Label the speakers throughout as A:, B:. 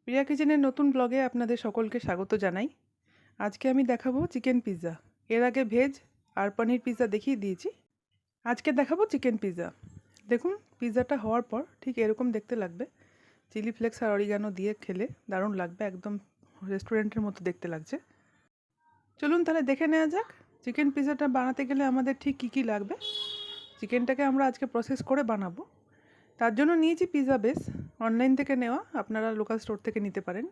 A: প্রিয়া কিচেনের নতুন ব্লগে আপনাদের সকলকে স্বাগত জানাই। আজকে আমি দেখাবো চিকেন পিৎজা। এর আগে ভেজ আর পনির পিৎজা দেখিয়ে দিয়েছি। আজকে দেখাবো চিকেন পিৎজা। দেখুন, পিৎজাটা হওয়ার পর ঠিক এরকম দেখতে লাগবে। চিলি ফ্লেক্স আর অরিগানো দিয়ে খেলে দারুণ লাগবে, একদম রেস্টুরেন্টের মতো দেখতে লাগছে। চলুন তাহলে দেখে নেওয়া যাক চিকেন পিৎজাটা বানাতে গেলে আমাদের ঠিক কী কী লাগবে। চিকেনটাকে আমরা আজকে প্রসেস করে বানাবো। তার জন্য নিয়েছি পিৎজা বেস, অনলাইন থেকে নেওয়া, আপনারা লোকাল স্টোর থেকে নিতে পারেন।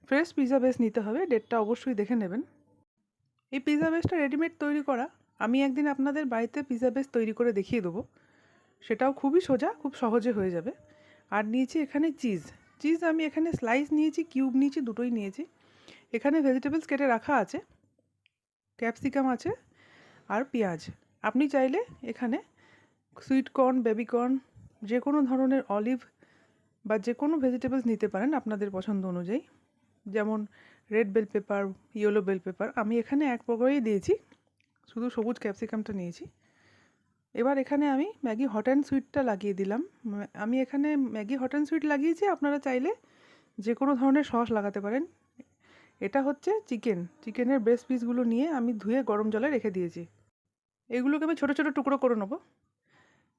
A: ফ্রেশ পিৎজা বেস নিতে হবে, ডেটটা অবশ্যই দেখে নেবেন। এই পিৎজা বেসটা রেডিমেড তৈরি করা। আমি একদিন আপনাদের বাড়িতে পিৎজা বেস তৈরি করে দেখিয়ে দেবো, সেটাও খুবই সোজা, খুব সহজে হয়ে যাবে। আর নিয়েছি এখানে চিজ আমি এখানে স্লাইস নিয়েছি, কিউব নিয়েছি, দুটোই নিয়েছি। এখানে ভেজিটেবলস কেটে রাখা আছে, ক্যাপসিকাম আছে আর পেঁয়াজ। আপনি চাইলে এখানে সুইট কর্ন, বেবি কর্ন, যে কোনো ধরনের অলিভ বা যে কোনো ভেজিটেবলস নিতে পারেন আপনাদের পছন্দ অনুযায়ী। যেমন red bell pepper, yellow bell pepper, আমি এখানে এক প্রকারেই দিয়েছি, শুধু সবুজ ক্যাপসিকামটা নিয়েছি। এবার এখানে আমি ম্যাগি হট অ্যান্ড সুইটটা লাগিয়ে দিলাম। আমি এখানে ম্যাগি হট অ্যান্ড সুইট লাগিয়েছি, আপনারা চাইলে যে কোনো ধরনের সস লাগাতে পারেন। এটা হচ্ছে চিকেনের ব্রেস্ট পিসগুলো নিয়ে আমি ধুয়ে গরম জলে রেখে দিয়েছি। এগুলোকে আমি ছোটো ছোটো টুকরো করে নেবো।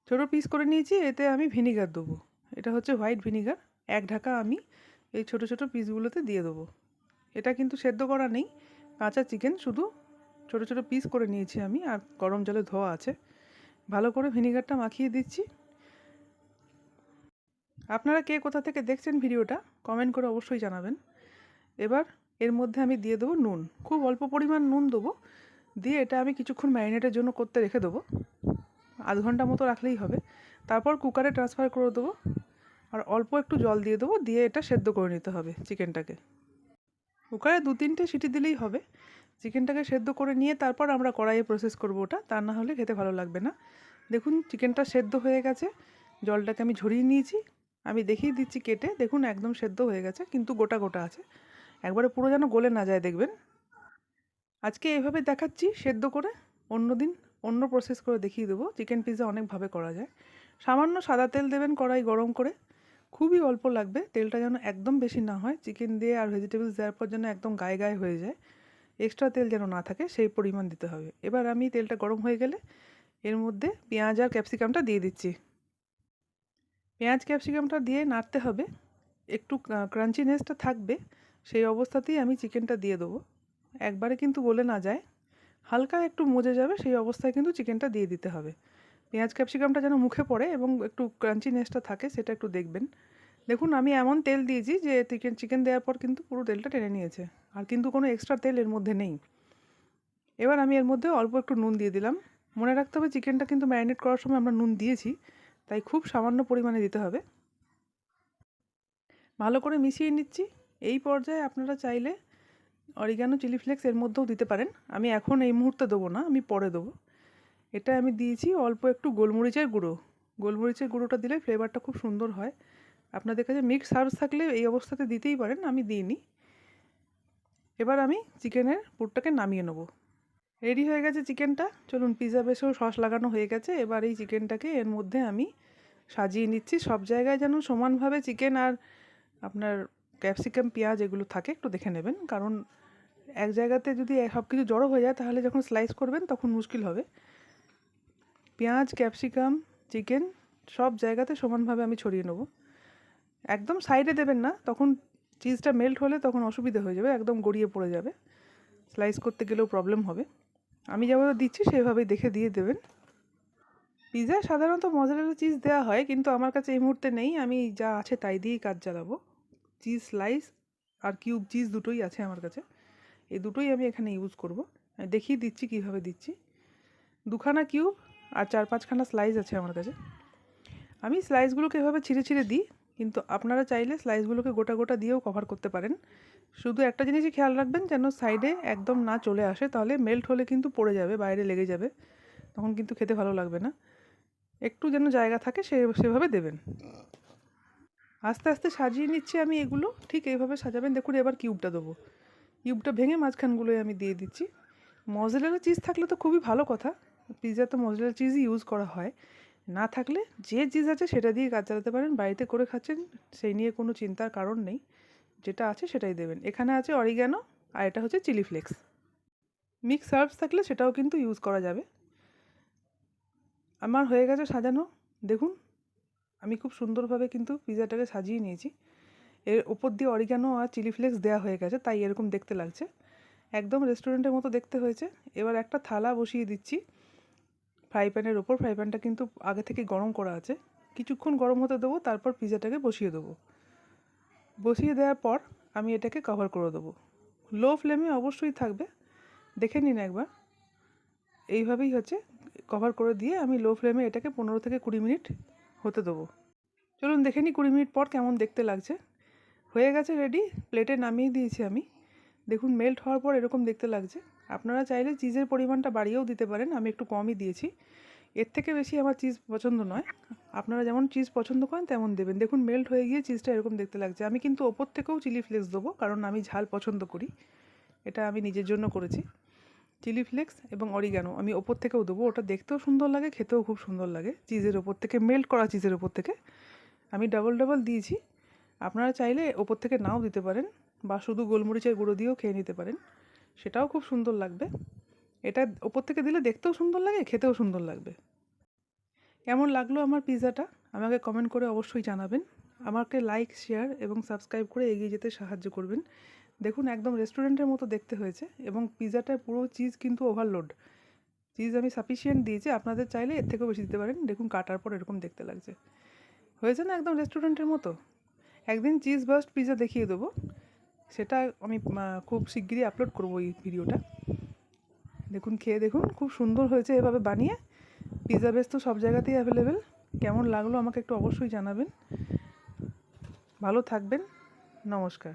A: ছোটো পিস করে নিয়েছি, এতে আমি ভিনিগার দেবো। এটা হচ্ছে হোয়াইট ভিনিগার, এক ঢাকা আমি এই ছোটো ছোটো পিসগুলোতে দিয়ে দেবো। এটা কিন্তু সেদ্ধ করা নেই, কাঁচা চিকেন, শুধু ছোটো ছোটো পিস করে নিয়েছি আমি, আর গরম জলে ধোয়া আছে। ভালো করে ভিনিগারটা মাখিয়ে দিচ্ছি। আপনারা কে কোথা থেকে দেখছেন ভিডিওটা কমেন্ট করে অবশ্যই জানাবেন। এবার এর মধ্যে আমি দিয়ে দেবো নুন, খুব অল্প পরিমাণ নুন দেবো। দিয়ে এটা আমি কিছুক্ষণ ম্যারিনেটের জন্য করতে রেখে দেবো, আধ ঘন্টা মতো রাখলেই হবে। তারপর কুকারে ট্রান্সফার করে দেবো, আর অল্প একটু জল দিয়ে দেবো, দিয়ে এটা সেদ্ধ করে নিতে হবে চিকেনটাকে। কুকারে 2-3টে সিটি দিলেই হবে। চিকেনটাকে সেদ্ধ করে নিয়ে তারপর আমরা কড়াইয়ে প্রসেস করবো ওটা, তা না হলে খেতে ভালো লাগবে না। দেখুন চিকেনটা সেদ্ধ হয়ে গেছে, জলটাকে আমি ঝরিয়ে নিয়েছি। আমি দেখিয়ে দিচ্ছি কেটে, দেখুন একদম সেদ্ধ হয়ে গেছে, কিন্তু গোটা গোটা আছে, একবারে পুরো যেন গলে না যায় দেখবেন। আজকে এইভাবে দেখাচ্ছি সেদ্ধ করে, অন্য দিন অন্য প্রসেস করে দেখিয়ে দেবো। চিকেন পিৎজা অনেকভাবে করা যায়। সামান্য সাদা তেল দেবেন কড়াই গরম করে, খুবই অল্প লাগবে, তেলটা যেন একদম বেশি না হয়, চিকেন দিয়ে আর ভেজিটেবলস দেওয়ার পর যেন একদম গায়ে গায়ে হয়ে যায়, এক্সট্রা তেল যেন না থাকে, সেই পরিমাণ দিতে হবে। এবার আমি তেলটা গরম হয়ে গেলে এর মধ্যে পেঁয়াজ আর ক্যাপসিকামটা দিয়ে দিচ্ছি। পেঁয়াজ ক্যাপসিকামটা দিয়ে নাড়তে হবে, একটু ক্রাঞ্চিনেসটা থাকবে, সেই অবস্থাতেই আমি চিকেনটা দিয়ে দেবো। একবারে কিন্তু গলে না যায়, হালকা একটু মজে যাবে, সেই অবস্থায় কিন্তু চিকেনটা দিয়ে দিতে হবে। পেঁয়াজ ক্যাপসিকামটা যেন মুখে পড়ে এবং একটু ক্রাঞ্চিনেসটা থাকে, সেটা একটু দেখবেন। দেখুন আমি এমন তেল দিয়েছি যে চিকেন দেওয়ার পর কিন্তু পুরো তেলটা টেনে নিয়েছে, আর কিন্তু কোনো এক্সট্রা তেল এর মধ্যে নেই। এবার আমি এর মধ্যে অল্প একটু নুন দিয়ে দিলাম। মনে রাখতে হবে চিকেনটা কিন্তু ম্যারিনেট করার সময় আমরা নুন দিয়েছি, তাই খুব সামান্য পরিমাণে দিতে হবে। ভালো করে মিশিয়ে নিচ্ছি। এই পর্যায়ে আপনারা চাইলে অরিগানো, চিলি ফ্লেক্স এর মধ্যেও দিতে পারেন। আমি এখন এই মুহূর্তে দেবো না, আমি পরে দেবো। এটা আমি দিয়েছি অল্প একটু গোলমরিচের গুঁড়ো। গোলমরিচের গুঁড়োটা দিলে ফ্লেভারটা খুব সুন্দর হয়। আপনাদের কাছে মিক্সড হার্বস থাকলে এই অবস্থাতে দিতেই পারেন, আমি দিইনি। এবার আমি চিকেনের পুরটাকে নামিয়ে নেব। রেডি হয়ে গেছে চিকেনটা। চলুন, পিৎজা বেসেও সস লাগানো হয়ে গেছে। এবার এই চিকেনটাকে এর মধ্যে আমি সাজিয়ে নিচ্ছি। সব জায়গায় যেন সমানভাবে চিকেন আর আপনার ক্যাপসিকাম, পেঁয়াজ এগুলো থাকে, একটু দেখে নেবেন, কারণ এক জায়গাতে যদি সব কিছু জড়ো হয়ে যায় তাহলে যখন স্লাইস করবেন তখন মুশকিল হবে। পেঁয়াজ, ক্যাপসিকাম, চিকেন সব জায়গাতে সমানভাবে আমি ছড়িয়ে নেব। একদম সাইডে দেবেন না, তখন চিজটা মেল্ট হলে তখন অসুবিধা হয়ে যাবে, একদম গড়িয়ে পড়ে যাবে, স্লাইস করতে গেলেও প্রবলেম হবে। আমি যেভাবে দিচ্ছি সেভাবেই দেখে দিয়ে দেবেন। পিৎজায় সাধারণত মজারেলা চিজ দেওয়া হয়, কিন্তু আমার কাছে এই মুহূর্তে নেই, আমি যা আছে তাই দিয়েই কাজ চালাবো। চিজ স্লাইস আর কিউব চিজ দুটোই আছে আমার কাছে, এই দুটোই আমি এখানে ইউজ করব। দেখিয়ে দিচ্ছি কীভাবে দিচ্ছি। 2খানা কিউব আর 4-5খানা স্লাইস আছে আমার কাছে। আমি স্লাইসগুলোকে এভাবে ছিঁড়ে ছিঁড়ে দিই, কিন্তু আপনারা চাইলে স্লাইসগুলোকে গোটা গোটা দিয়েও কভার করতে পারেন। শুধু একটা জিনিসই খেয়াল রাখবেন, যেন সাইডে একদম না চলে আসে, তাহলে মেল্ট হলে কিন্তু পড়ে যাবে, বাইরে লেগে যাবে, তখন কিন্তু খেতে ভালো লাগবে না। একটু যেন জায়গা থাকে সেভাবে দেবেন। আস্তে আস্তে সাজিয়ে নিচ্ছি আমি এগুলো, ঠিক এইভাবে সাজাবেন। দেখুন এবার কিউবটা দেবো, কিউবটা ভেঙে মাঝখানগুলোয় আমি দিয়ে দিচ্ছি। মজরেলা চিজ থাকলে তো খুবই ভালো কথা, পিৎজা তো মজরেলা চিজই ইউজ করা হয়। না থাকলে যে চিজ আছে সেটা দিয়ে কাজ চালাতে পারেন, বাড়িতে করে খাচ্ছেন সেই নিয়ে কোনো চিন্তার কারণ নেই। যেটা আছে সেটাই দেবেন। এখানে আছে অরিগ্যানো আর এটা হচ্ছে চিলি ফ্লেক্স। মিক্স হার্বস থাকলে সেটাও কিন্তু ইউজ করা যাবে। আমার হয়ে গেছে সাজানো। দেখুন আমি খুব সুন্দরভাবে কিন্তু পিৎজাটাকে সাজিয়ে নিয়েছি। এর ওপর দিয়ে অরিগ্যানো আর চিলি ফ্লেক্স দেওয়া হয়ে গেছে, তাই এরকম দেখতে লাগছে। একদম রেস্টুরেন্টের মতো দেখতে হয়েছে। এবার একটা থালা বসিয়ে দিচ্ছি ফ্রাই প্যানের ওপর। ফ্রাই প্যানটা কিন্তু আগে থেকে গরম করা আছে। কিছুক্ষণ গরম হতে দেবো, তারপর পিৎজাটাকে বসিয়ে দেবো। বসিয়ে দেওয়ার পর আমি এটাকে কভার করে দেবো। লো ফ্লেমে অবশ্যই থাকবে, দেখে নিন একবার। এইভাবেই হচ্ছে কভার করে দিয়ে আমি লো ফ্লেমে এটাকে 15 থেকে 20 মিনিট হতে দেবো। চলুন দেখে নিই 20 মিনিট পর কেমন দেখতে লাগছে। হয়ে গেছে রেডি, প্লেটে নামিয়ে দিয়েছি আমি। দেখুন মেল্ট হওয়ার পর এরকম দেখতে লাগছে। আপনারা চাইলে চিজের পরিমাণটা বাড়িয়েও দিতে পারেন, আমি একটু কমই দিয়েছি। এর থেকে বেশি আমার চিজ পছন্দ নয়। আপনারা যেমন চিজ পছন্দ করেন তেমন দেবেন। দেখুন মেল্ট হয়ে গিয়ে চিজটা এরকম দেখতে লাগছে। আমি কিন্তু ওপর থেকেও চিলি ফ্লেক্স দেবো, কারণ আমি ঝাল পছন্দ করি। এটা আমি নিজের জন্য করেছি। চিলি ফ্লেক্স এবং অরিগ্যানো আমি ওপর থেকেও দেবো, ওটা দেখতেও সুন্দর লাগে, খেতেও খুব সুন্দর লাগে। চিজের ওপর থেকে, মেল্ট করা চিজের ওপর থেকে আমি ডাবল ডাবল দিয়েছি। আপনারা চাইলে ওপর থেকে নাও দিতে পারেন, বা শুধু গোলমরিচের গুঁড়ো দিয়েও খেয়ে নিতে পারেন, সেটাও খুব সুন্দর লাগবে। এটা ওপর থেকে দিলে দেখতেও সুন্দর লাগে, খেতেও সুন্দর লাগবে। কেমন লাগলো আমার পিৎজাটা আমাকে কমেন্ট করে অবশ্যই জানাবেন। আমাকে লাইক, শেয়ার এবং সাবস্ক্রাইব করে এগিয়ে যেতে সাহায্য করবেন। দেখুন একদম রেস্টুরেন্টের মতো দেখতে হয়েছে, এবং পিৎজাটায় পুরো চিজ কিন্তু ওভারলোড। চিজ আমি সাফিসিয়েন্ট দিয়েছি, আপনাদের চাইলে এর থেকেও বেশি দিতে পারেন। দেখুন কাটার পর এরকম দেখতে লাগছে, হয়েছে না একদম রেস্টুরেন্টের মতো। একদিন চিজ বাস্ট পিৎজা দেখিয়ে দেবো, সেটা আমি খুব শিগগিরই আপলোড করবো এই ভিডিওটা। দেখুন খেয়ে দেখুন, খুব সুন্দর হয়েছে এভাবে বানিয়ে। পিৎজা বেস তো সব জায়গাতেই অ্যাভেলেবেল। কেমন লাগলো আমাকে একটু অবশ্যই জানাবেন। ভালো থাকবেন, নমস্কার।